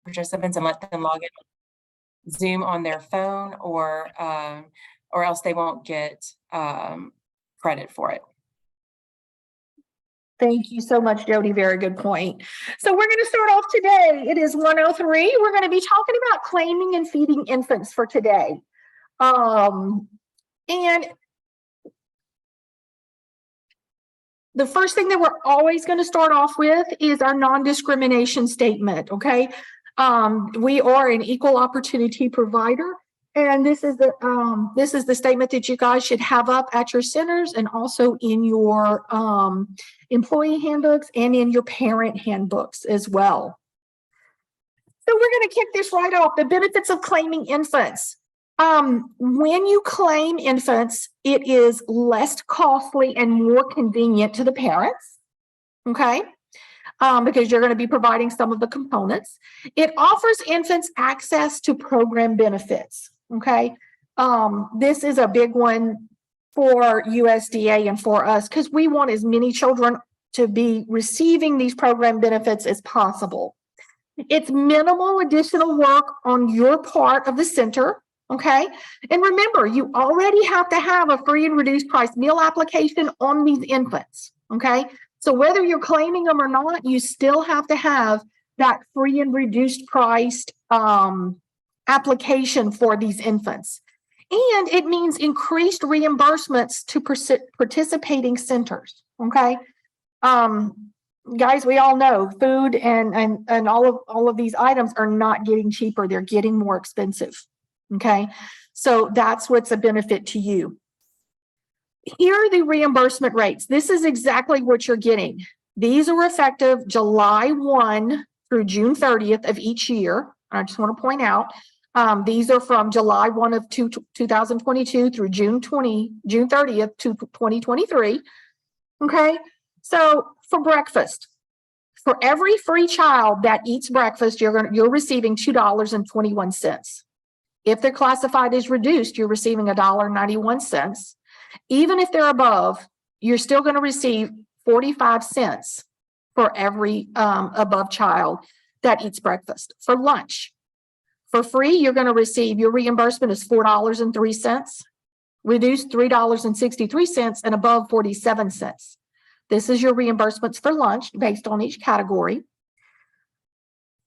participants and let them log in Zoom on their phone, or else they won't get credit for it. Thank you so much, Jody. Very good point. So we're going to start off today. It is 1:03. We're going to be talking about claiming and feeding infants for today. And the first thing that we're always going to start off with is our non-discrimination statement. Okay. We are an equal opportunity provider. And this is the statement that you guys should have up at your centers and also in your employee handbooks and in your parent handbooks as well. So we're going to kick this right off. The benefits of claiming infants. When you claim infants, it is less costly and more convenient to the parents. Okay. Because you're going to be providing some of the components. It offers infants access to program benefits. Okay. This is a big one for USDA and for us because we want as many children to be receiving these program benefits as possible. It's minimal additional work on your part of the center. Okay. And remember, you already have to have a free and reduced price meal application on these infants. Okay. So whether you're claiming them or not, you still have to have that free and reduced priced application for these infants. And it means increased reimbursements to participating centers. Okay. Guys, we all know food and all of these items are not getting cheaper. They're getting more expensive. Okay. So that's what's a benefit to you. Here are the reimbursement rates. This is exactly what you're getting. These are effective July 1 through June 30th of each year. I just want to point out, these are from July 1 of 2022 through June 30th to 2023. Okay. So for breakfast, for every free child that eats breakfast, you're receiving $2.21. If they're classified as reduced, you're receiving $1.91. Even if they're above, you're still going to receive 45 cents for every above child that eats breakfast. For lunch, for free, you're going to receive, your reimbursement is $4.03, reduced $3.63, and above 47 cents. This is your reimbursements for lunch based on each category.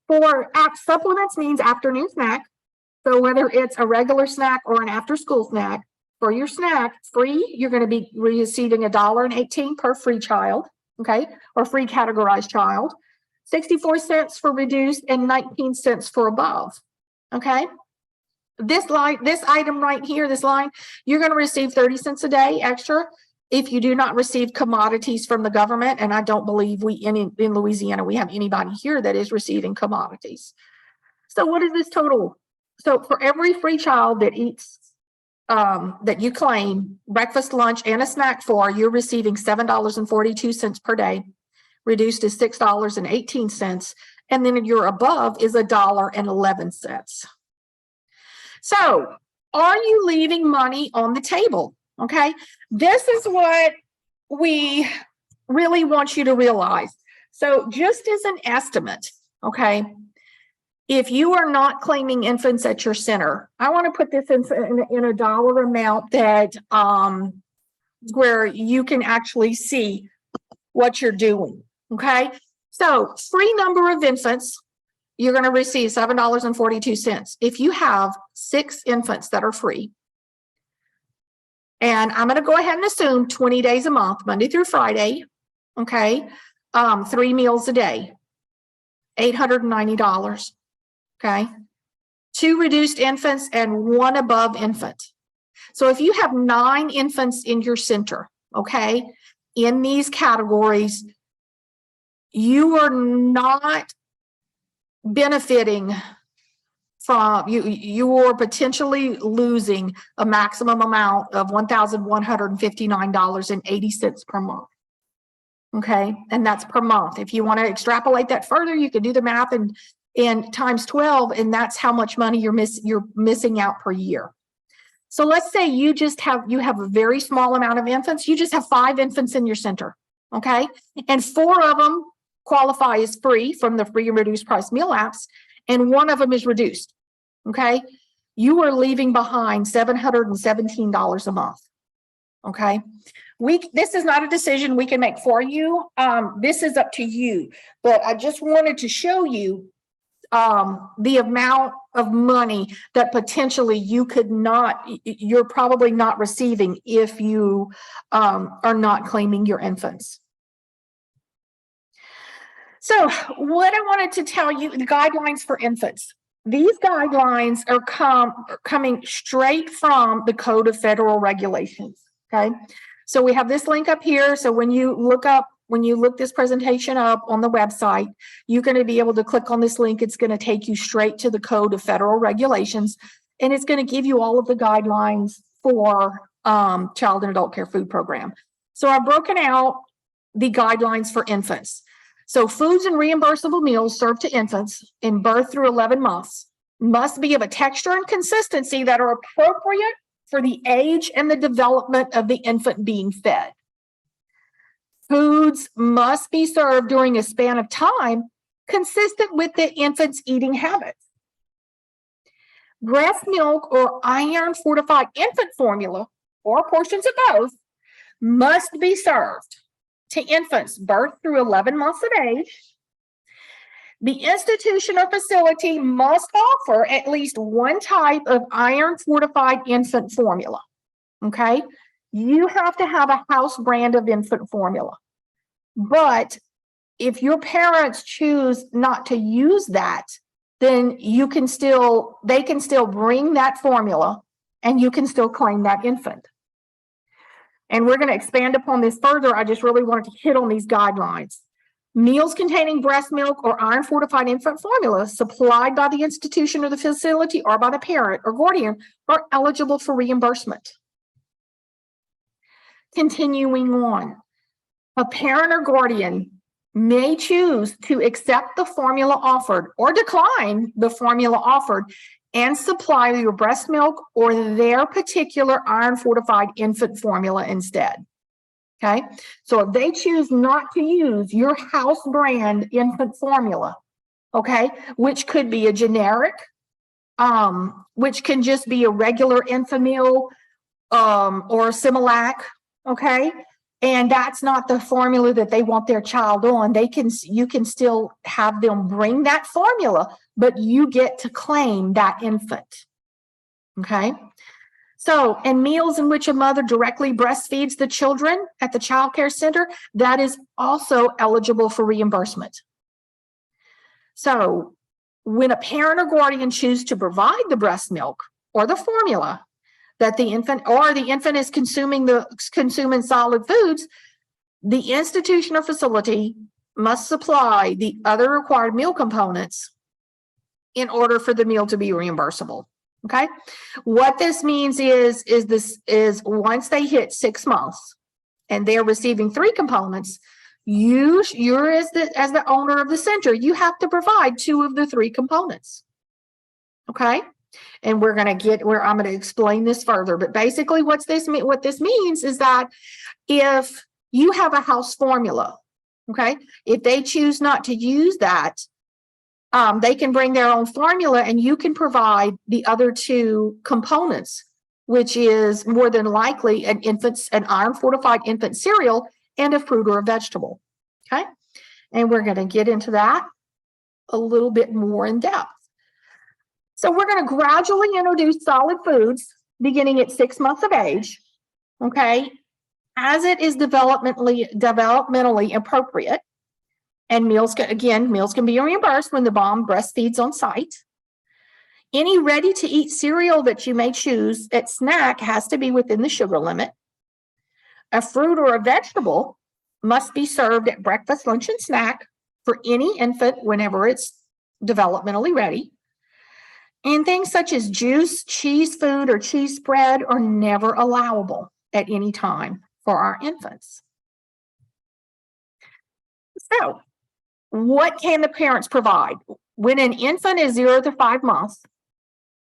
For supplements means afternoon snack. So whether it's a regular snack or an after-school snack, for your snack, free, you're going to be receiving $1.18 per free child, okay, or free categorized child, 64 cents for reduced, and 19 cents for above, okay? This item right here, this line, you're going to receive 30 cents a day extra if you do not receive commodities from the government, and I don't believe in Louisiana we have anybody here that is receiving commodities. So what is this total? So for every free child that eats that you claim breakfast, lunch, and a snack for, you're receiving $7.42 per day, reduced is $6.18, and then your above is $1.11. So are you leaving money on the table? Okay, this is what we really want you to realize. So just as an estimate, okay, if you are not claiming infants at your center, I want to put this in a dollar amount that where you can actually see what you're doing. Okay. So free number of infants, you're going to receive $7.42. If you have 6 infants that are free, and I'm going to go ahead and assume 20 days a month, Monday through Friday. Okay. 3 meals a day, $890. Okay. 2 reduced infants and 1 above infant. So if you have 9 infants in your center, okay, in these categories, you are not benefiting from, you are potentially losing a maximum amount of $1,159.80 per month. Okay. And that's per month. If you want to extrapolate that further, you can do the math and times 12, and that's how much money you're missing out per year. So let's say you have a very small amount of infants. You just have 5 infants in your center, okay? And 4 of them qualify as free from the free and reduced price meal apps, and one of them is reduced, okay, you are leaving behind $717 a month. Okay, this is not a decision we can make for you. This is up to you, but I just wanted to show you the amount of money that potentially you're probably not receiving if you are not claiming your infants. So what I wanted to tell you, the guidelines for infants. These guidelines are coming straight from the Code of Federal Regulations, okay? So we have this link up here. So when you look this presentation up on the website, you're going to be able to click on this link. It's going to take you straight to the Code of Federal Regulations, and it's going to give you all of the guidelines for Child and Adult Care Food Program. So I've broken out the guidelines for infants. So foods and reimbursable meals served to infants in birth through 11 months must be of a texture and consistency that are appropriate for the age and the development of the infant being fed. Foods must be served during a span of time consistent with the infant's eating habits. Breast milk or iron-fortified infant formula, or portions of both, must be served to infants birth through 11 months of age. The institution or facility must offer at least one type of iron-fortified infant formula, okay? You have to have a house brand of infant formula. But if your parents choose not to use that, then they can still bring that formula and you can still claim that infant. And we're going to expand upon this further. I just really wanted to hit on these guidelines. Meals containing breast milk or iron-fortified infant formula supplied by the institution or the facility or by the parent or guardian are eligible for reimbursement. Continuing on, a parent or guardian may choose to accept the formula offered or decline the formula offered and supply your breast milk or their particular iron-fortified infant formula instead. Okay, so if they choose not to use your house brand infant formula, okay, which could be a generic, which can just be a regular Enfamil or a Similac, okay, and that's not the formula that they want their child on, you can still have them bring that formula, but you get to claim that infant, okay? So, and meals in which a mother directly breastfeeds the children at the child care center, that is also eligible for reimbursement. So, when a parent or guardian choose to provide the breast milk or the formula that the infant is consuming solid foods, the institution or facility must supply the other required meal components in order for the meal to be reimbursable. Okay, what this means is once they hit 6 months and they're receiving 3 components, you're as the owner of the center, you have to provide 2 of the 3 components. Okay, and I'm going to explain this further, but basically what this means is that if you have a house formula, okay, if they choose not to use that, they can bring their own formula and you can provide the other 2 components, which is more than likely an iron-fortified infant cereal and a fruit or a vegetable. Okay, and we're going to get into that a little bit more in depth. So we're going to gradually introduce solid foods beginning at 6 months of age, okay, as it is developmentally appropriate. And meals can be reimbursed when the mom breastfeeds on site. Any ready-to-eat cereal that you may choose at snack has to be within the sugar limit. A fruit or a vegetable must be served at breakfast, lunch, and snack for any infant whenever it's developmentally ready. And things such as juice, cheese food, or cheese spread are never allowable at any time for our infants. So, what can the parents provide? When an infant is 0 to 5 months,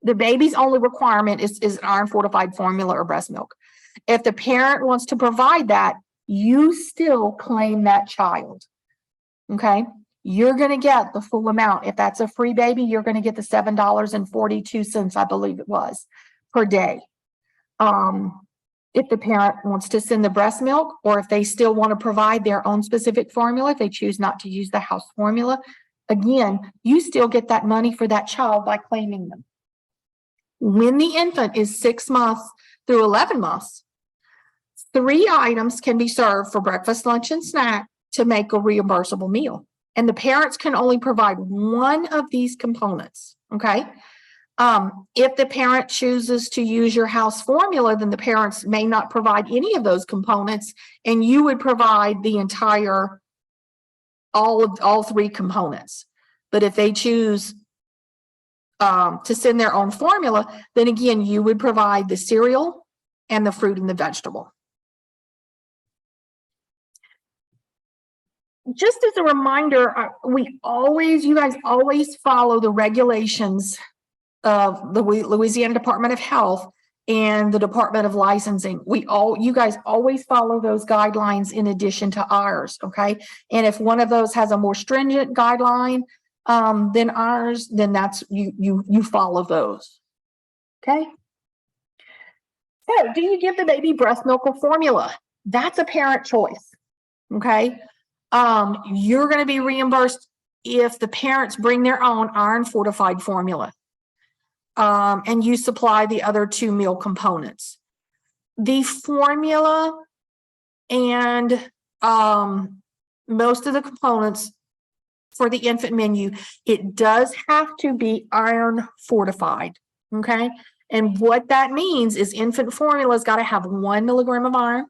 the baby's only requirement is an iron-fortified formula or breast milk. If the parent wants to provide that, you still claim that child, okay? you're going to get the full amount. If that's a free baby, you're going to get the $7.42, I believe it was, per day. If the parent wants to send the breast milk, or if they still want to provide their own specific formula, if they choose not to use the house formula, again, you still get that money for that child by claiming them. When the infant is 6 months through 11 months, 3 items can be served for breakfast, lunch, and snack to make a reimbursable meal. And the parents can only provide one of these components, okay? If the parent chooses to use your house formula, then the parents may not provide any of those components, and you would provide the entire, all 3 components. But if they choose to send their own formula, then again, you would provide the cereal and the fruit and the vegetable. Just as a reminder, you guys always follow the regulations of the Louisiana Department of Health and the Department of Licensing. You guys always follow those guidelines in addition to ours, okay? And if one of those has a more stringent guideline than ours, then that's you follow those, okay? So, do you give the baby breast milk or formula? That's a parent choice, okay? You're going to be reimbursed if the parents bring their own Iron-Fortified formula. And you supply the other 2 meal components. The formula and most of the components for the infant menu, it does have to be Iron-Fortified, okay? And what that means is infant formula's got to have 1 milligram of iron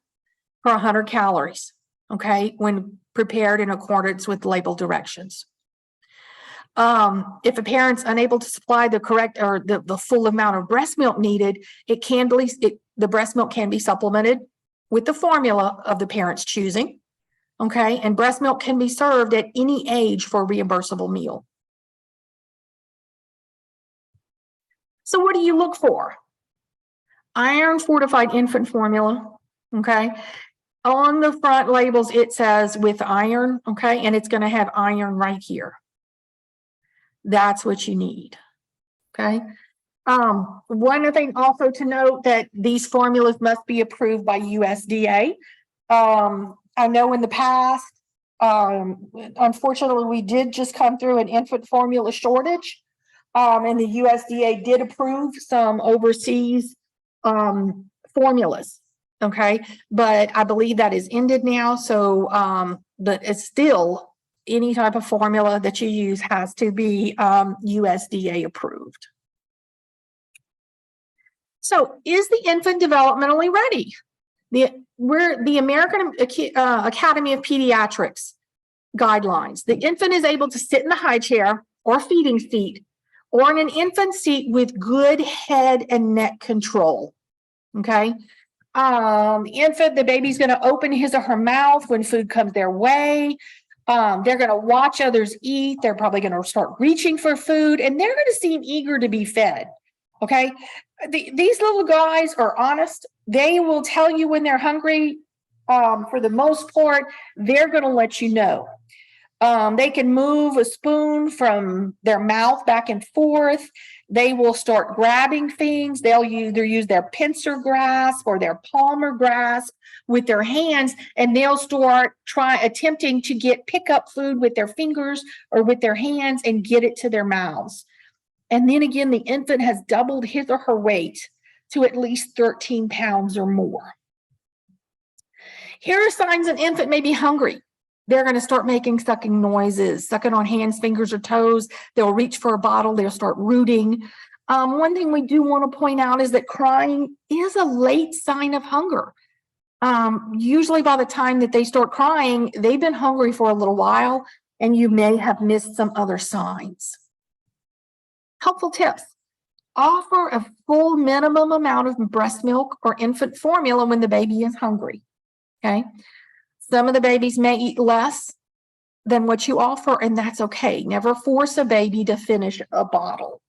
per 100 calories, okay, when prepared in accordance with label directions. If a parent's unable to supply the correct or the full amount of breast milk needed, the breast milk can be supplemented with the formula of the parent's choosing. Okay, and breast milk can be served at any age for a reimbursable meal. So what do you look for? Iron-Fortified infant formula. Okay, on the front labels it says with iron. Okay, and it's going to have iron right here. That's what you need, okay? One thing also to note that these formulas must be approved by USDA. I know in the past, unfortunately, we did just come through an infant formula shortage, and the USDA did approve some overseas formulas, okay? But I believe that is ended now, so but it's still, any type of formula that you use has to be USDA approved. So, is the infant developmentally ready? The American Academy of Pediatrics guidelines. The infant is able to sit in the high chair or feeding seat or in an infant seat with good head and neck control. Okay. The baby's going to open his or her mouth when food comes their way. They're going to watch others eat. They're probably going to start reaching for food, and they're going to seem eager to be fed. Okay. These little guys are honest. They will tell you when they're hungry. For the most part, they're going to let you know. They can move a spoon from their mouth back and forth. They will start grabbing things. They'll either use their pincer grasp or their palmar grasp with their hands, and they'll start attempting to pick up food with their fingers or with their hands and get it to their mouths. And then again, the infant has doubled his or her weight to at least 13 pounds or more. Here are signs an infant may be hungry. They're going to start making sucking noises, sucking on hands, fingers, or toes. They'll reach for a bottle. They'll start rooting. One thing we do want to point out is that crying is a late sign of hunger. Usually by the time that they start crying, they've been hungry for a little while, and you may have missed some other signs. Helpful tips. Offer a full minimum amount of breast milk or infant formula when the baby is hungry. Okay. Some of the babies may eat less than what you offer, and that's okay. Never force a baby to finish a bottle.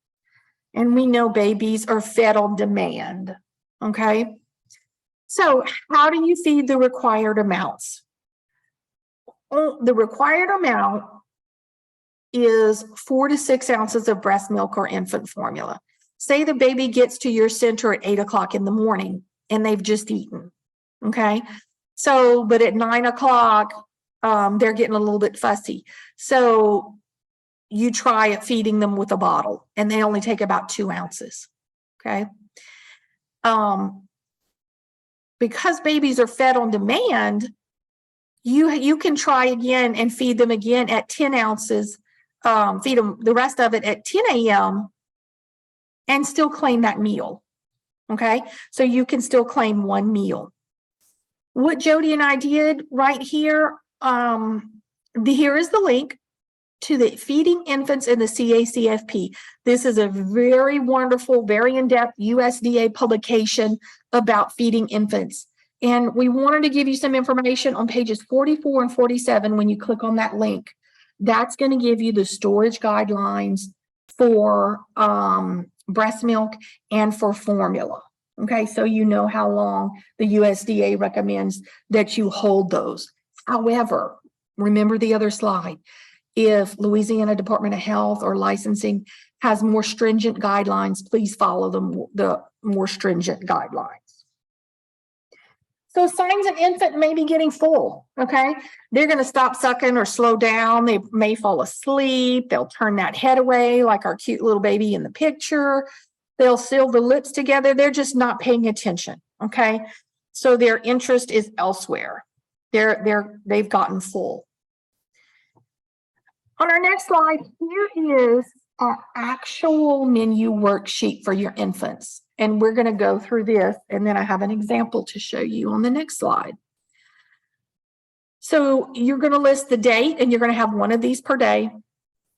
And we know babies are fed on demand. Okay. So how do you feed the required amounts? The required amount is 4 to 6 ounces of breast milk or infant formula. Say the baby gets to your center at 8 o'clock in the morning and they've just eaten. Okay. So, but at 9 o'clock, they're getting a little bit fussy. So you try at feeding them with a bottle and they only take about 2 ounces. Okay. Because babies are fed on demand, you can try again and feed them again at 10 ounces, feed them the rest of it at 10 a.m. and still claim that meal. Okay. So you can still claim 1 meal. What Jody and I did right here, here is the link to the Feeding Infants in the CACFP. This is a very wonderful, very in-depth USDA publication about feeding infants. And we wanted to give you some information on pages 44 and 47 when you click on that link. That's going to give you the storage guidelines for breast milk and for formula. Okay, so you know how long the USDA recommends that you hold those. However, remember the other slide. If Louisiana Department of Health or licensing has more stringent guidelines, please follow the more stringent guidelines. So signs an infant may be getting full, okay? They're going to stop sucking or slow down. They may fall asleep. They'll turn that head away like our cute little baby in the picture. They'll seal the lips together. They're just not paying attention, okay? So their interest is elsewhere. They've gotten full. On our next slide, here is our actual menu worksheet for your infants. And we're going to go through this, and then I have an example to show you on the next slide. So you're going to list the date, and you're going to have one of these per day,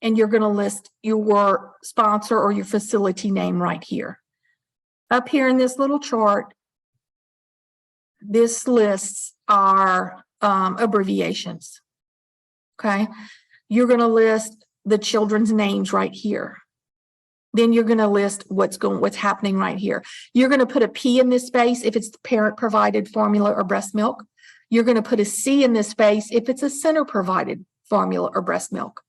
and you're going to list your sponsor or your facility name right here. Up here in this little chart, this lists our abbreviations, okay? You're going to list the children's names right here. Then you're going to list what's happening right here. You're going to put a P in this space if it's the parent provided formula or breast milk. You're going to put a C in this space if it's a center provided formula or breast milk.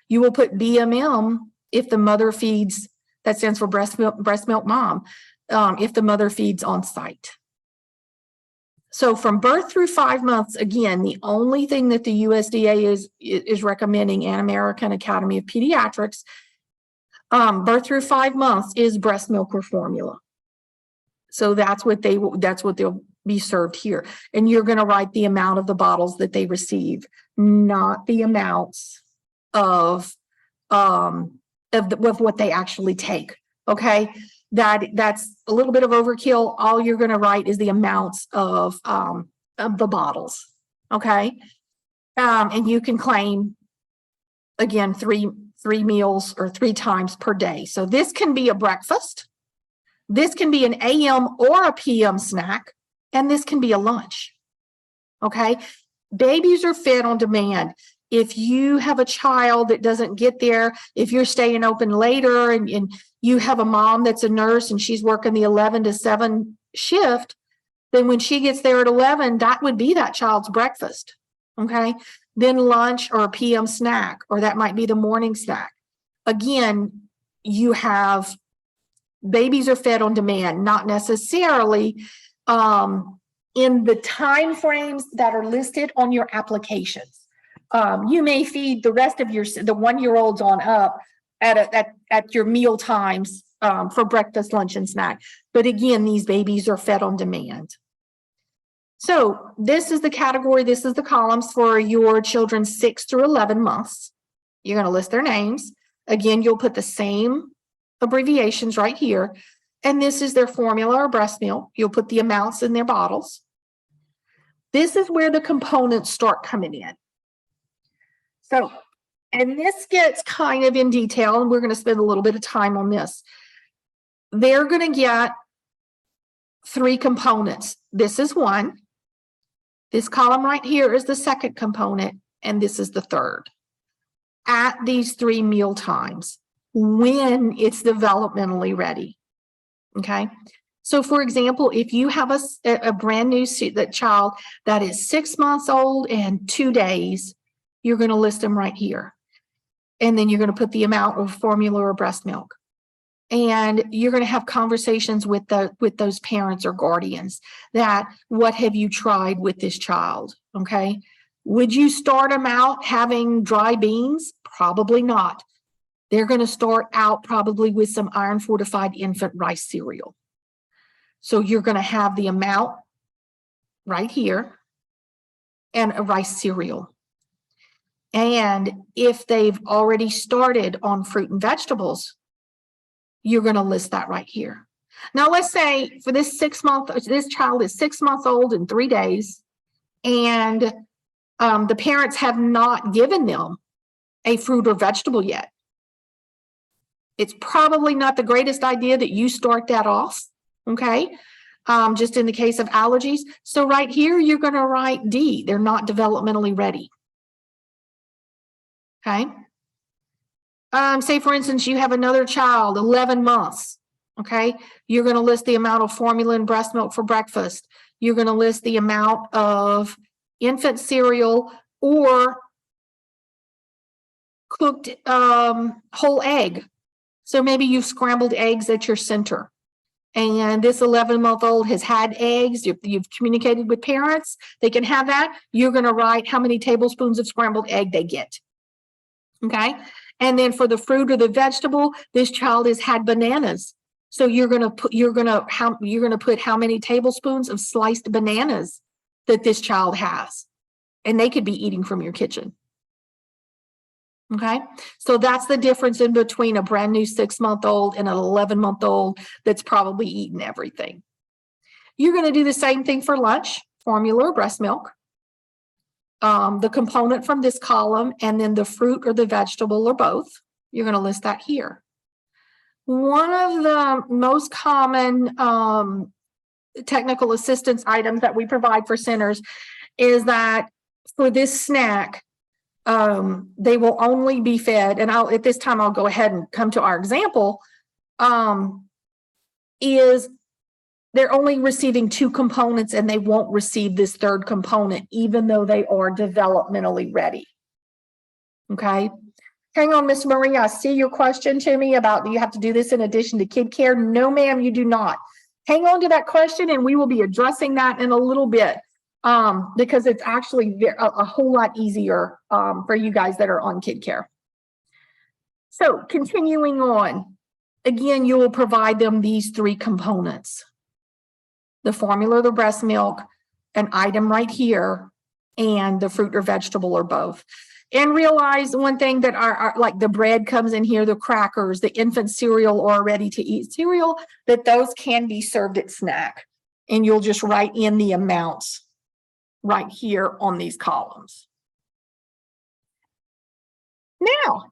You will put BMM if the mother feeds, that stands for breast milk mom, if the mother feeds on site. So from birth through 5 months, again, the only thing that the USDA is recommending, and American Academy of Pediatrics, birth through 5 months is breast milk or formula. So that's what they'll be served here. And you're going to write the amount of the bottles that they receive, not the amounts of what they actually take. Okay. That's a little bit of overkill. All you're going to write is the amounts of the bottles. Okay. And you can claim, again, three meals or 3 times per day. So this can be a breakfast. This can be an AM or a PM snack. And this can be a lunch. Okay. Babies are fed on demand. If you have a child that doesn't get there, if you're staying open later and you have a mom that's a nurse and she's working the 11 to 7 shift, then when she gets there at 11, that would be that child's breakfast. Okay. Then lunch or a PM snack, or that might be the morning snack. Again, you have babies are fed on demand, not necessarily in the time frames that are listed on your applications. You may feed the rest of the 1-year-olds on up at your meal times for breakfast, lunch, and snack. But again, these babies are fed on demand. So this is the category, this is the columns for your children 6 through 11 months. You're going to list their names. Again, you'll put the same abbreviations right here. And this is their formula or breast milk. You'll put the amounts in their bottles. This is where the components start coming in. So, and this gets kind of in detail, and we're going to spend a little bit of time on this. They're going to get 3 components. This is one. This column right here is the second component, and this is the third. At these 3 meal times, when it's developmentally ready. Okay. So for example, if you have a brand new child that is 6 months old and 2 days, you're going to list them right here. And then you're going to put the amount of formula or breast milk. And you're going to have conversations with those parents or guardians that, what have you tried with this child? Okay. Would you start them out having dry beans? Probably not. They're going to start out probably with some iron-fortified infant rice cereal. So you're going to have the amount right here and a rice cereal. And if they've already started on fruit and vegetables, you're going to list that right here. Now, let's say for this this child is 6 months old in 3 days, and the parents have not given them a fruit or vegetable yet. It's probably not the greatest idea that you start that off, okay? Just in the case of allergies. So right here, you're going to write D. They're not developmentally ready. Okay. Say, for instance, you have another child, 11 months. Okay. You're going to list the amount of formula and breast milk for breakfast. You're going to list the amount of infant cereal or cooked whole egg. So maybe you've scrambled eggs at your center. And this 11-month-old has had eggs. You've communicated with parents. They can have that. You're going to write how many tablespoons of scrambled egg they get. Okay. And then for the fruit or the vegetable, this child has had bananas. So you're going to put how many tablespoons of sliced bananas that this child has. And they could be eating from your kitchen. Okay, so that's the difference in between a brand new 6-month-old and an 11-month-old that's probably eaten everything. You're going to do the same thing for lunch, formula or breast milk, the component from this column, and then the fruit or the vegetable or both. You're going to list that here. One of the most common technical assistance items that we provide for centers is that for this snack, they will only be fed, and at this time I'll go ahead and come to our example, is they're only receiving 2 components and they won't receive this 3rd component, even though they are developmentally ready. Okay. Hang on, Miss Maria, I see your question to me about, do you have to do this in addition to kid care? No, ma'am, you do not. Hang on to that question and we will be addressing that in a little bit. Because it's actually a whole lot easier for you guys that are on kid care. So continuing on, again, you will provide them these 3 components: the formula, the breast milk, an item right here, and the fruit or vegetable or both. And realize one thing, that our like the bread comes in here, the crackers, the infant cereal or ready to eat cereal, that those can be served at snack. And you'll just write in the amounts right here on these columns. Now,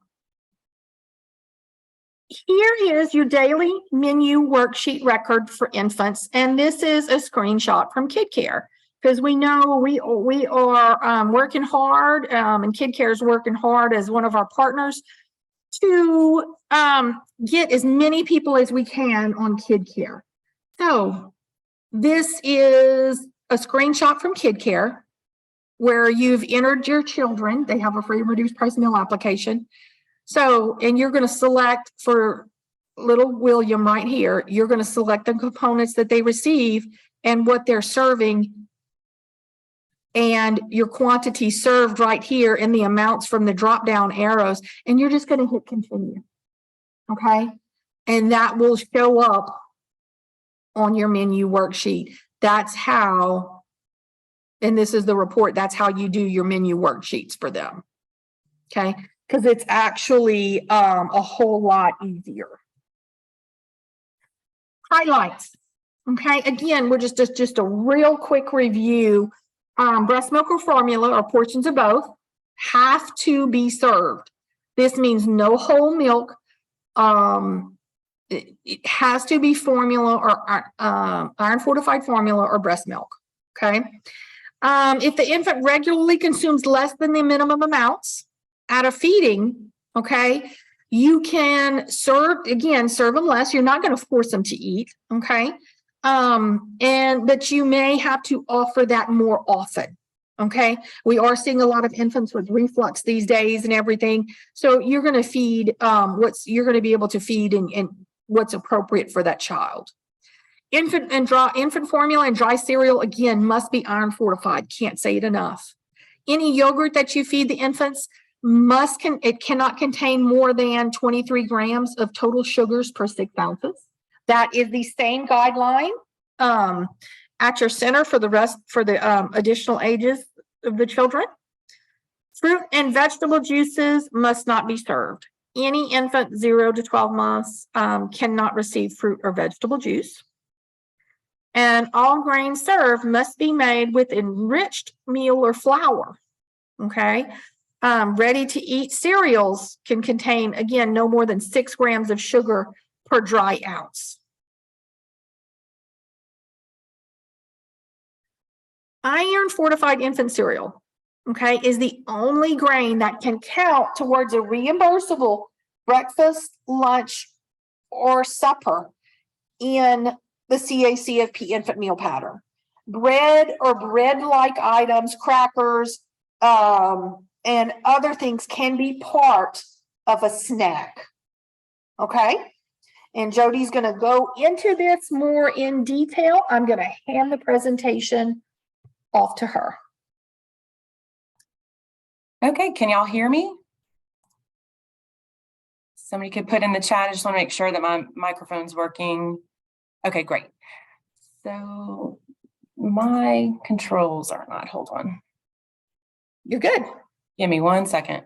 here is your daily menu worksheet record for infants, and this is a screenshot from Kid Care, because we know we are working hard, and Kid Care is working hard as one of our partners to get as many people as we can on Kid Care. So this is a screenshot from Kid Care where you've entered your children. They have a free reduced price meal application. So, and you're going to select for little William right here, you're going to select the components that they receive and what they're serving and your quantity served right here in the amounts from the drop down arrows. And you're just going to hit continue. Okay. And that will show up on your menu worksheet. That's how, and this is the report, that's how you do your menu worksheets for them. Okay, because it's actually a whole lot easier. Highlights. Okay, again, we're just a real quick review. Breast milk or formula or portions of both have to be served. This means no whole milk. It has to be formula or iron-fortified formula or breast milk. Okay. If the infant regularly consumes less than the minimum amounts at a feeding, okay, you can serve them less. You're not going to force them to eat. Okay. But you may have to offer that more often. Okay, we are seeing a lot of infants with reflux these days and everything. So you're going to feed you're going to be able to feed and what's appropriate for that child. Infant formula and dry cereal, again, must be iron fortified. Can't say it enough. Any yogurt that you feed the infants it cannot contain more than 23 grams of total sugars per 6 ounces. That is the same guideline at your center for the additional ages of the children. Fruit and vegetable juices must not be served. Any infant 0 to 12 months cannot receive fruit or vegetable juice. And all grains served must be made with enriched meal or flour. Okay. Ready to eat cereals can contain, again, no more than 6 grams of sugar per dry ounce. Iron fortified infant cereal, okay, is the only grain that can count towards a reimbursable breakfast, lunch, or supper in the CACFP infant meal pattern. Bread or bread-like items, crackers, and other things can be part of a snack. Okay. And Jody's going to go into this more in detail. I'm going to hand the presentation off to her. Okay, can y'all hear me? Somebody could put in the chat. I just want to make sure that my microphone's working. Okay, great. So my controls are not, hold on. You're good. Give me 1 second.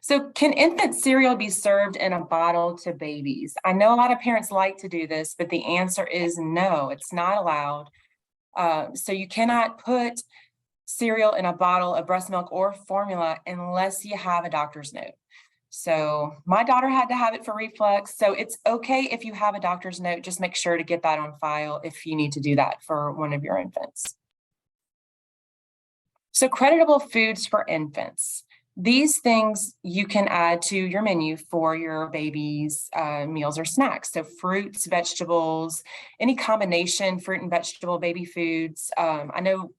So can infant cereal be served in a bottle to babies? I know a lot of parents like to do this, but the answer is no, it's not allowed. So you cannot put cereal in a bottle of breast milk or formula unless you have a doctor's note. So my daughter had to have it for reflux. So it's okay if you have a doctor's note, just make sure to get that on file if you need to do that for one of your infants. So creditable foods for infants. These things you can add to your menu for your baby's meals or snacks. So fruits, vegetables, any combination fruit and vegetable baby foods. I know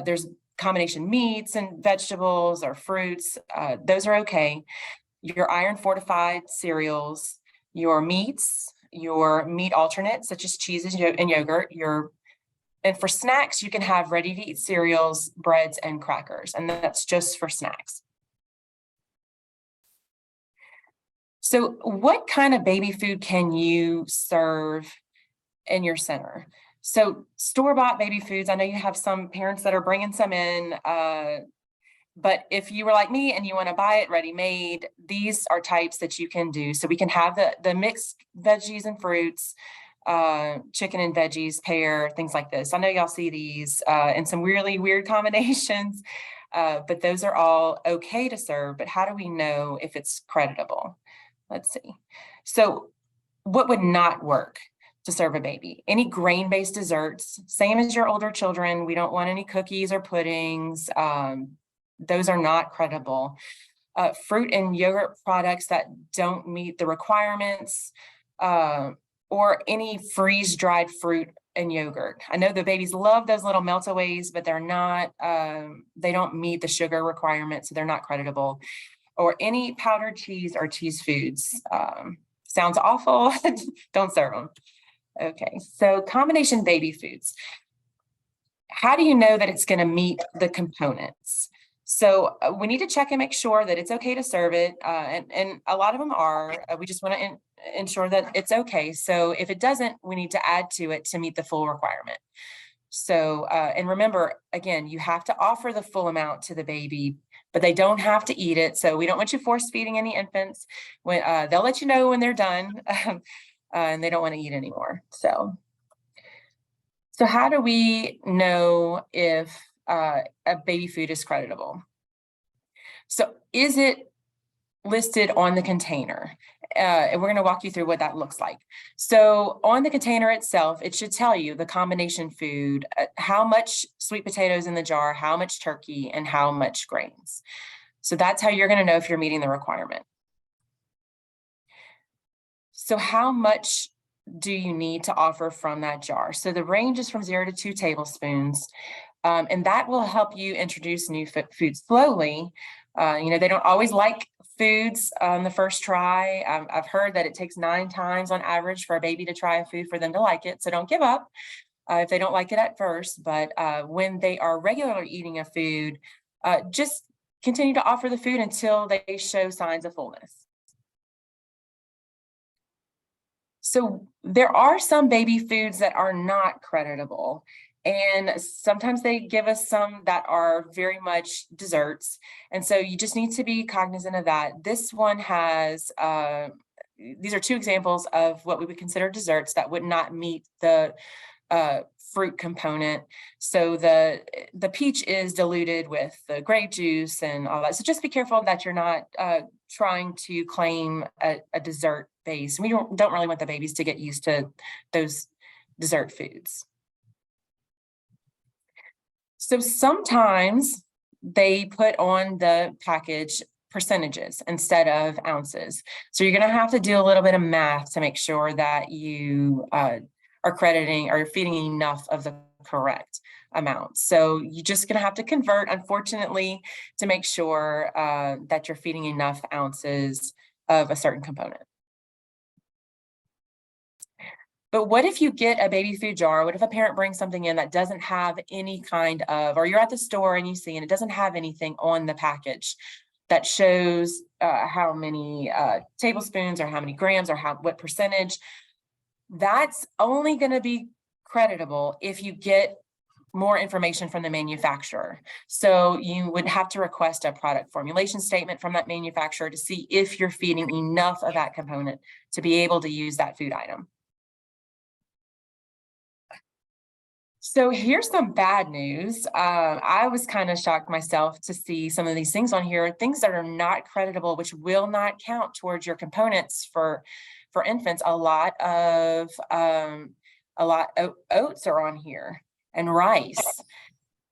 there's combination meats and vegetables or fruits. Those are okay. Your iron fortified cereals, your meats, your meat alternates such as cheeses and yogurt, and for snacks, you can have ready-to-eat cereals, breads, and crackers, and that's just for snacks. So what kind of baby food can you serve in your center? So store-bought baby foods, I know you have some parents that are bringing some in, but if you were like me and you want to buy it ready-made, these are types that you can do. So we can have the mixed veggies and fruits, chicken and veggies, pear, things like this. I know y'all see these in some really weird combinations, but those are all okay to serve. But how do we know if it's creditable? Let's see. So what would not work to serve a baby? Any grain-based desserts, same as your older children. We don't want any cookies or puddings. Those are not credible. Fruit and yogurt products that don't meet the requirements, or any freeze-dried fruit and yogurt. I know the babies love those little melt-aways, but they're not, they don't meet the sugar requirements, so they're not creditable. Or any powdered cheese or cheese foods. Sounds awful, don't serve them. Okay, so combination baby foods. How do you know that it's gonna meet the components? So we need to check and make sure that it's okay to serve it. And a lot of them are, we just wanna ensure that it's okay. So if it doesn't, we need to add to it to meet the full requirement. So, and remember, again, you have to offer the full amount to the baby, but they don't have to eat it. So we don't want you force feeding any infants. When they'll let you know when they're done and they don't want to eat anymore. So how do we know if a baby food is creditable? So is it listed on the container? And we're going to walk you through what that looks like. So on the container itself, it should tell you the combination food, how much sweet potatoes in the jar, how much turkey, and how much grains. So that's how you're going to know if you're meeting the requirement. So how much do you need to offer from that jar? So the range is from 0 to 2 tablespoons. And that will help you introduce new foods slowly. They don't always like foods on the first try. I've heard that it takes 9 times on average for a baby to try a food for them to like it. So don't give up if they don't like it at first. But when they are regularly eating a food, just continue to offer the food until they show signs of fullness. So there are some baby foods that are not creditable. And sometimes they give us some that are very much desserts. And so you just need to be cognizant of that. This one has, these are 2 examples of what we would consider desserts that would not meet the fruit component. So the peach is diluted with the grape juice and all that. So just be careful that you're not trying to claim a dessert base. We don't really want the babies to get used to those dessert foods. So sometimes they put on the package percentages instead of ounces. So you're going to have to do a little bit of math to make sure that you are crediting or feeding enough of the correct amount. So you're just going to have to convert, unfortunately, to make sure that you're feeding enough ounces of a certain component. But what if you get a baby food jar? What if a parent brings something in that doesn't have any kind of, or you're at the store and you see, and it doesn't have anything on the package that shows how many tablespoons or how many grams or what percentage? That's only going to be creditable if you get more information from the manufacturer. So you would have to request a product formulation statement from that manufacturer to see if you're feeding enough of that component to be able to use that food item. So here's some bad news. I was kind of shocked myself to see some of these things on here, things that are not creditable, which will not count towards your components for infants. A lot of oats are on here and rice.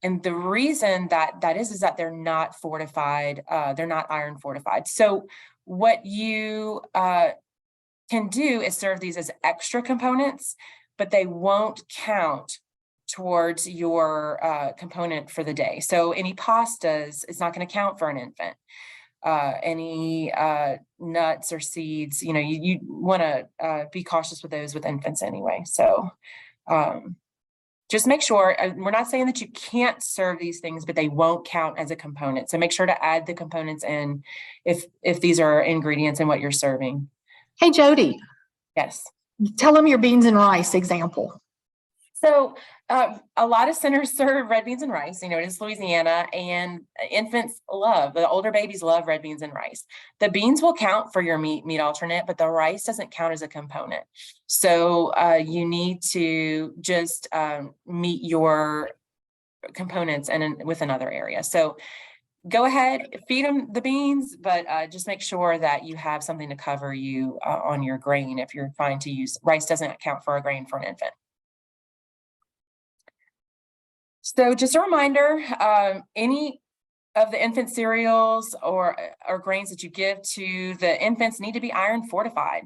And the reason that is that they're not fortified, they're not iron fortified. So what you can do is serve these as extra components, but they won't count towards your component for the day. So any pastas is not going to count for an infant. Any nuts or seeds, you want to be cautious with those with infants anyway. So just make sure, we're not saying that you can't serve these things, but they won't count as a component. So make sure to add the components in if these are ingredients in what you're serving. Hey, Jody. Yes. Tell them your beans and rice example. So a lot of centers serve red beans and rice. It is Louisiana, and the older babies love red beans and rice. The beans will count for your meat alternate, but the rice doesn't count as a component. So you need to just meet your components with another area. So go ahead, feed them the beans, but just make sure that you have something to cover you on your grain if you're trying to use rice. Doesn't count for a grain for an infant. So just a reminder, any of the infant cereals or grains that you give to the infants need to be iron fortified.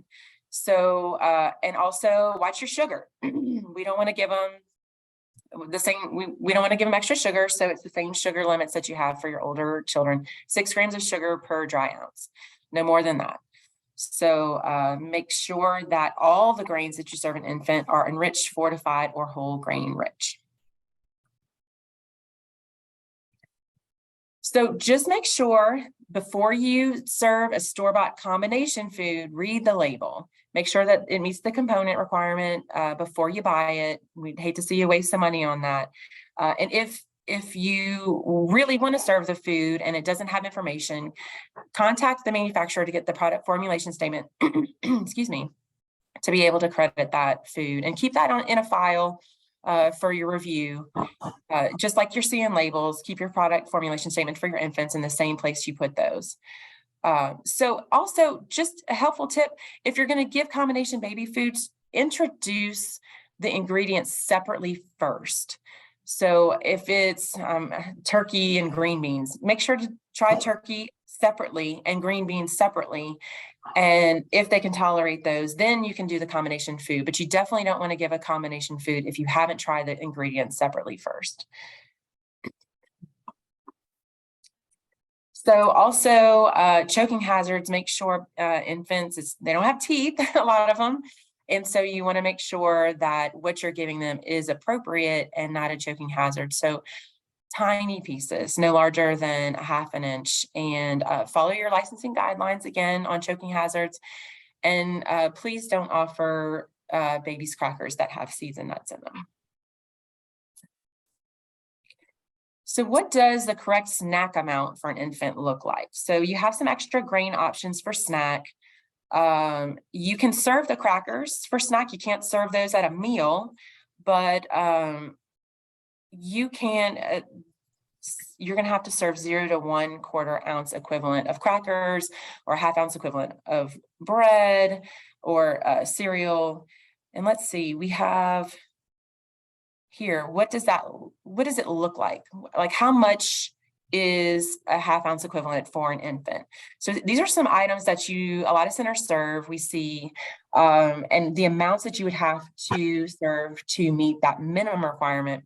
So, and also watch your sugar. We don't want to give them the same, we don't want to give them extra sugar. So it's the same sugar limits that you have for your older children, 6 grams of sugar per dry ounce, no more than that. So make sure that all the grains that you serve an infant are enriched, fortified, or whole grain rich. So just make sure before you serve a store-bought combination food, read the label. Make sure that it meets the component requirement before you buy it. We'd hate to see you waste some money on that. And if you really want to serve the food and it doesn't have information, contact the manufacturer to get the product formulation statement, excuse me, to be able to credit that food and keep that in a file for your review. Just like you're seeing labels, keep your product formulation statement for your infants in the same place you put those. So also just a helpful tip, if you're going to give combination baby foods, introduce the ingredients separately first. So if it's turkey and green beans, make sure to try turkey separately and green beans separately. And if they can tolerate those, then you can do the combination food. But you definitely don't want to give a combination food if you haven't tried the ingredients separately first. So also choking hazards, make sure infants, they don't have teeth, a lot of them. And so you want to make sure that what you're giving them is appropriate and not a choking hazard. So tiny pieces, no larger than a half an inch, and follow your licensing guidelines again on choking hazards. And please don't offer babies crackers that have seeds and nuts in them. So what does the correct snack amount for an infant look like? So you have some extra grain options for snack. You can serve the crackers for snack. You can't serve those at a meal, but you can, you're going to have to serve 0 to 1/4 ounce equivalent of crackers, or a 1/2 ounce equivalent of bread or cereal. And let's see, we have here, what does it look like? Like, how much is a 1/2 ounce equivalent for an infant? So these are some items that a lot of centers serve, we see, and the amounts that you would have to serve to meet that minimum requirement.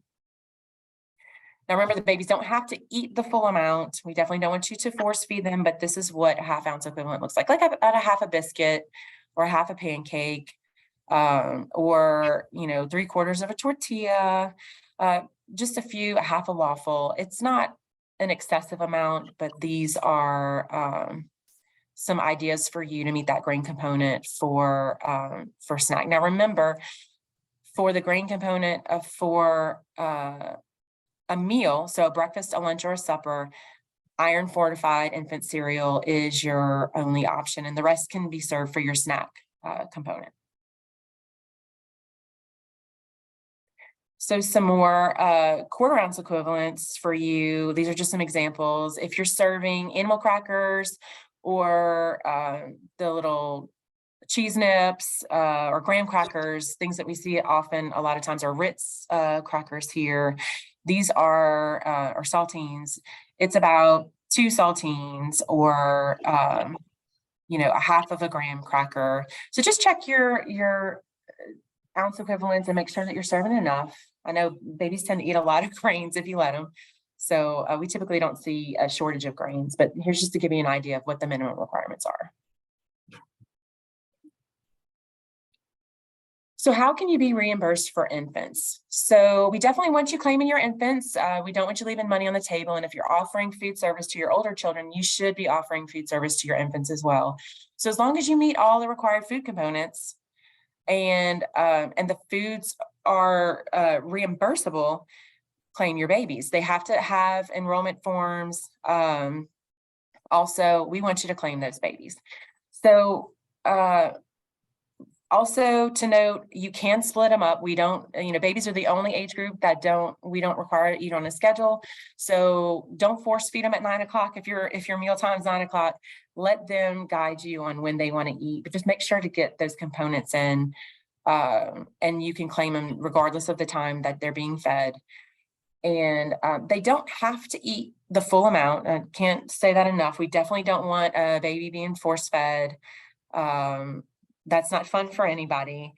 Now, remember, the babies don't have to eat the full amount. We definitely don't want you to force feed them, but this is what a 1/2 ounce equivalent looks like about a half a biscuit or a half a pancake, or, 3/4 of a tortilla, just a half a waffle. It's not an excessive amount, but these are some ideas for you to meet that grain component for snack. Now, remember, for the grain component for a meal, so a breakfast, a lunch, or a supper, Iron-Fortified infant cereal is your only option, and the rest can be served for your snack component. So some more 1/4 ounce equivalents for you. These are just some examples. If you're serving animal crackers or the little cheese nips or graham crackers, things that we see often a lot of times are Ritz crackers here. These are or saltines. It's about 2 saltines or a 1/2 of a graham cracker. So just check your ounce equivalents and make sure that you're serving enough. I know babies tend to eat a lot of grains if you let them. So we typically don't see a shortage of grains, but here's just to give you an idea of what the minimum requirements are. So how can you be reimbursed for infants? So we definitely want you claiming your infants. We don't want you leaving money on the table. And if you're offering food service to your older children, you should be offering food service to your infants as well. So as long as you meet all the required food components and the foods are reimbursable, claim your babies. They have to have enrollment forms. Also, we want you to claim those babies. So also to note, you can split them up. We don't, babies are the only age group that we don't require to eat on a schedule. So don't force feed them at 9 o'clock. If your meal time is 9 o'clock, let them guide you on when they want to eat, but just make sure to get those components in, and you can claim them regardless of the time that they're being fed. And they don't have to eat the full amount. I can't say that enough. We definitely don't want a baby being force fed. That's not fun for anybody.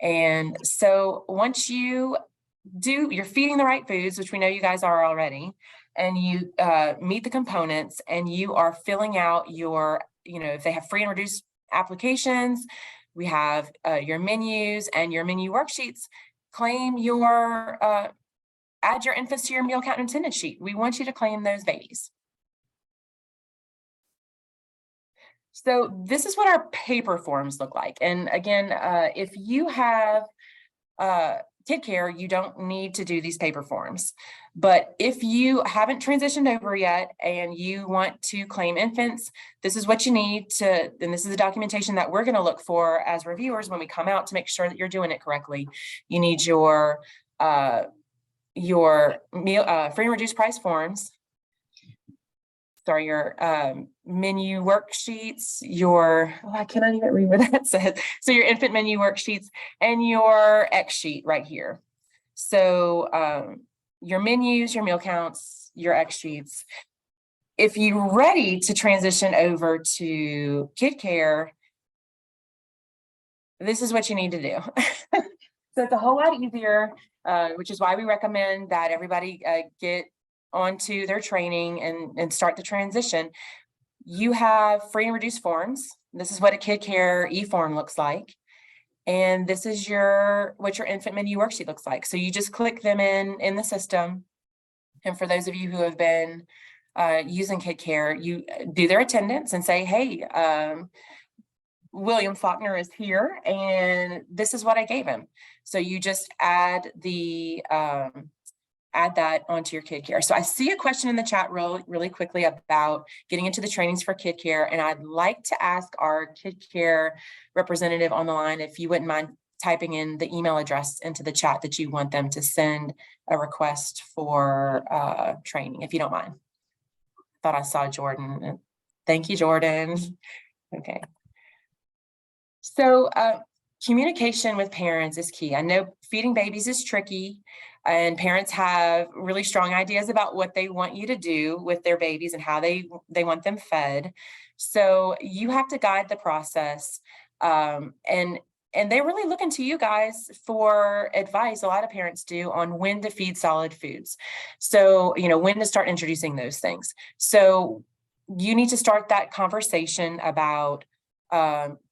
And so once you're feeding the right foods, which we know you guys are already, and you meet the components and you are filling out your, if they have free and reduced applications, we have your menus and your menu worksheets, claim add your infants to your meal count and attendance sheet. We want you to claim those babies. So this is what our paper forms look like. And again, if you have kid care, you don't need to do these paper forms. But if you haven't transitioned over yet and you want to claim infants, this is what you need to, and this is the documentation that we're going to look for as reviewers when we come out to make sure that you're doing it correctly. You need your meal free and reduced price forms. Sorry, your menu worksheets, I cannot even read what that says. So your infant menu worksheets and your X sheet right here. So your menus, your meal counts, your X sheets. If you're ready to transition over to kid care, this is what you need to do. So it's a whole lot easier, which is why we recommend that everybody get onto their training and start the transition, you have free and reduced forms. This is what a Kid Care e-form looks like. And this is what your infant menu worksheet looks like. So you just click them in the system. And for those of you who have been using Kid Care, you do their attendance and say, hey, William Faulkner is here and this is what I gave him. So you just add that onto your Kid Care. So I see a question in the chat really quickly about getting into the trainings for Kid Care. And I'd like to ask our Kid Care representative on the line, if you wouldn't mind typing in the email address into the chat that you want them to send a request for training, if you don't mind. Thought I saw Jordan. Thank you, Jordan. Okay. So communication with parents is key. I know feeding babies is tricky, and parents have really strong ideas about what they want you to do with their babies and how they want them fed. So you have to guide the process, and they're really looking to you guys for advice. A lot of parents do on when to feed solid foods. So, when to start introducing those things. So you need to start that conversation about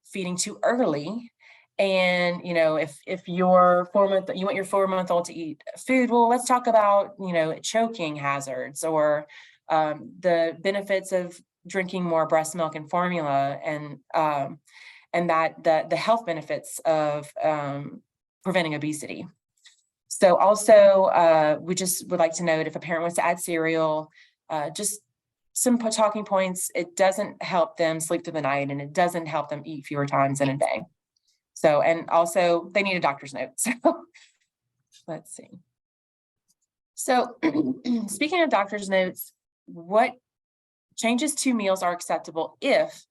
feeding too early. And, if you want your 4-month-old to eat food, well, let's talk about, choking hazards or the benefits of drinking more breast milk and formula, and that the health benefits of preventing obesity. So also, we just would like to note, if a parent wants to add cereal, just some talking points. It doesn't help them sleep through the night, and it doesn't help them eat fewer times in a day. So, and also they need a doctor's note. So let's see. So speaking of doctor's notes, what changes to meals are acceptable if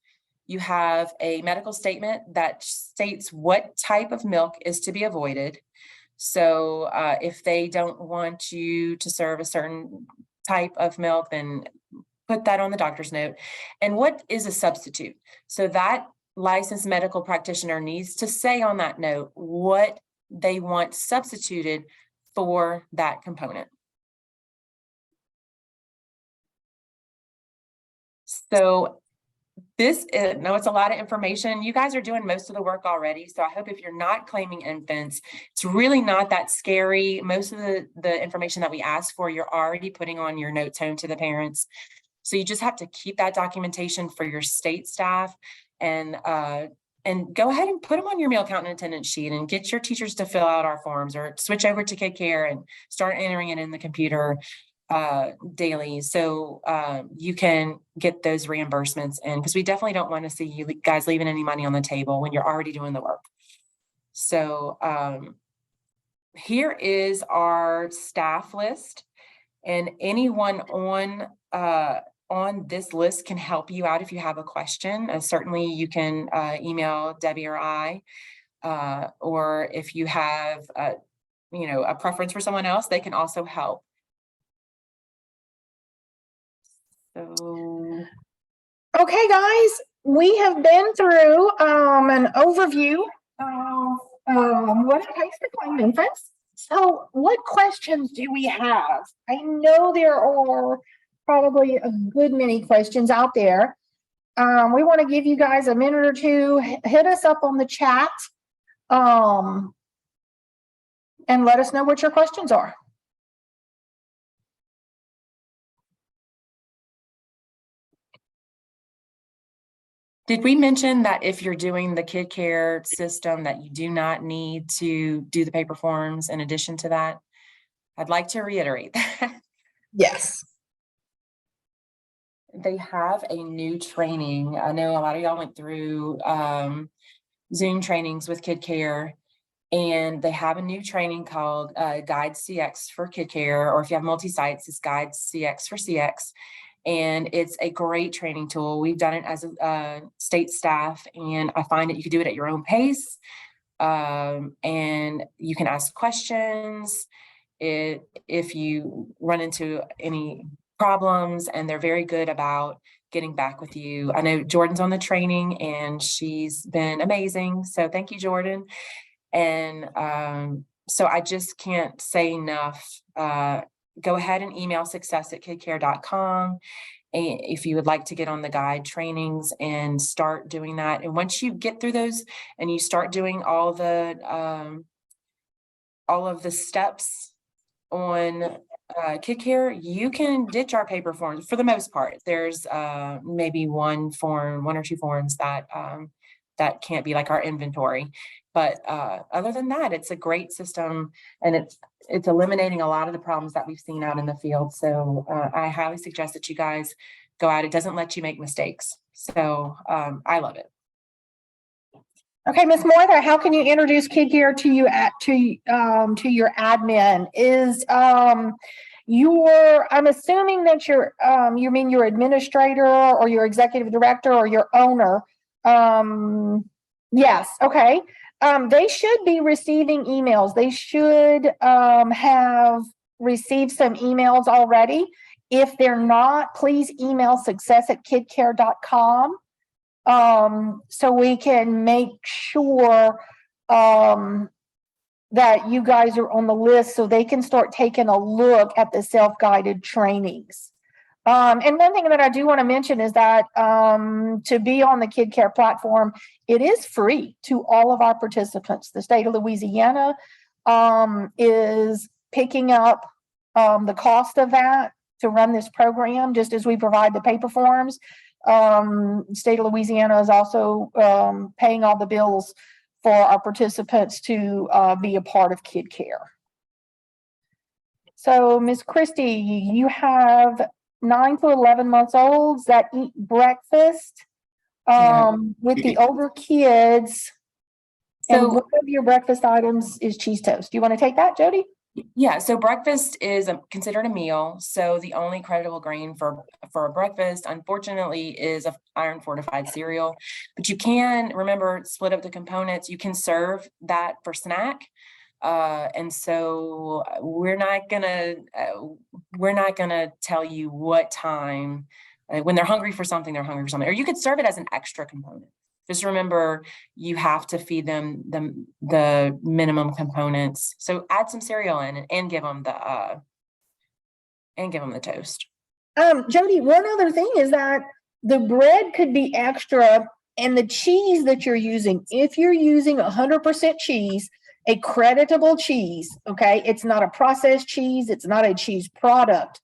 you have a medical statement that states what type of milk is to be avoided. So if they don't want you to serve a certain type of milk, then put that on the doctor's note. And what is a substitute? So that licensed medical practitioner needs to say on that note what they want substituted for that component. So this is, no, it's a lot of information. You guys are doing most of the work already. So I hope if you're not claiming infants, it's really not that scary. Most of the information that we ask for, you're already putting on your notes home to the parents. So you just have to keep that documentation for your state staff, and go ahead and put them on your meal count and attendance sheet, and get your teachers to fill out our forms, or switch over to Kid Care and start entering it in the computer daily, so you can get those reimbursements in, because we definitely don't want to see you guys leaving any money on the table when you're already doing the work. So here is our staff list, and anyone on this list can help you out if you have a question. Certainly you can email Debbie or I, or if you have a preference for someone else, they can also help. So, okay, guys, we have been through an overview of what it takes to claim infants. So what questions do we have? I know there are probably a good many questions out there. We want to give you guys a minute or two. Hit us up on the chat and let us know what your questions are. did we mention that if you're doing the Kid Care system that you do not need to do the paper forms in addition to that? I'd like to reiterate that. Yes. They have a new training. I know a lot of y'all went through Zoom trainings with Kid Care, and they have a new training called Guide CX for Kid Care, or if you have multi-sites, it's Guide CX for CX. And it's a great training tool. We've done it as a state staff, and I find that you can do it at your own pace, and you can ask questions if you run into any problems, and they're very good about getting back with you. I know Jordan's on the training, and she's been amazing. So thank you, Jordan. And so I just can't say enough. go ahead and email success@kidcare.com. If you would like to get on the guide trainings and start doing that. And once you get through those and you start doing all of the steps on KidCare, you can ditch our paper forms for the most part. There's maybe one or two forms that that can't be, like our inventory. But other than that, it's a great system, and it's eliminating a lot of the problems that we've seen out in the field. So I highly suggest that you guys go out. It doesn't let you make mistakes. So I love it. Okay, Ms. Moither, how can you introduce KidCare to you to your admin? Is I'm assuming that you mean your administrator or your executive director or your owner? Yes, okay. They should be receiving emails. They should have received some emails already. If they're not, please email success@kidcare.com. So we can make sure that you guys are on the list so they can start taking a look at the self-guided trainings. And one thing that I do want to mention is that to be on the KidCare platform, it is free to all of our participants. The state of Louisiana is picking up the cost of that to run this program, just as we provide the paper forms. State of Louisiana is also paying all the bills for our participants to be a part of KidCare. So, Ms. Christie, you have 9 to 11 months olds that eat breakfast with the older kids. And one of your breakfast items is cheese toast. Do you want to take that, Jody? Yeah, so breakfast is considered a meal. So the only creditable grain for a breakfast, unfortunately, is a iron-fortified cereal. But you can, remember, split up the components. You can serve that for snack. And so we're not gonna tell you what time. When they're hungry for something, they're hungry for something. Or you could serve it as an extra component. Just remember, you have to feed them the minimum components. So add some cereal in and give them the toast. Jody, one other thing is that the bread could be extra, and the cheese that you're using, if you're using 100% cheese, a creditable cheese, okay, it's not a processed cheese, it's not a cheese product.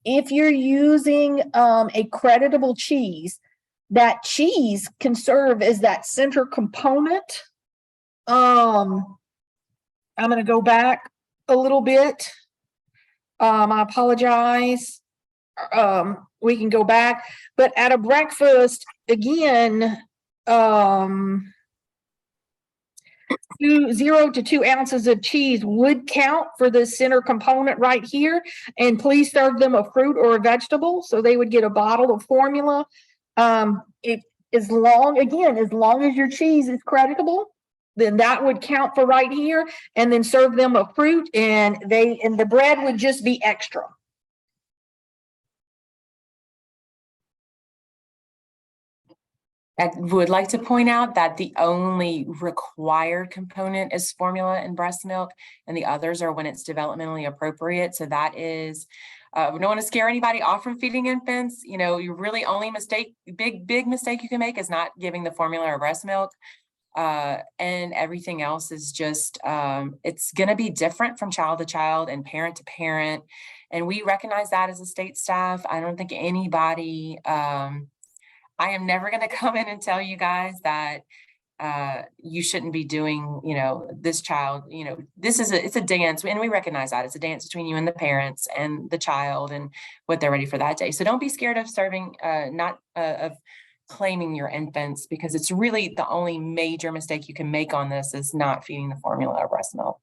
If you're using a creditable cheese, that cheese can serve as that center component. I'm going to go back a little bit. I apologize. We can go back, but at a breakfast, again, 0 to 2 ounces of cheese would count for the center component right here. And please serve them a fruit or a vegetable, so they would get a bottle of formula. As long as your cheese is creditable, then that would count for right here, and then serve them a fruit, and the bread would just be extra. I would like to point out that the only required component is formula and breast milk, and the others are when it's developmentally appropriate. So that is, we don't want to scare anybody off from feeding infants. You know, your really only big mistake you can make is not giving the formula or breast milk. And everything else is just, it's going to be different from child to child and parent to parent. And we recognize that as a state staff. I don't think anybody, I am never going to come in and tell you guys that you shouldn't be doing, this child, it's a dance, and we recognize that it's a dance between you and the parents and the child and what they're ready for that day. So don't be scared of serving, of claiming your infants, because it's really the only major mistake you can make on this is not feeding the formula or breast milk.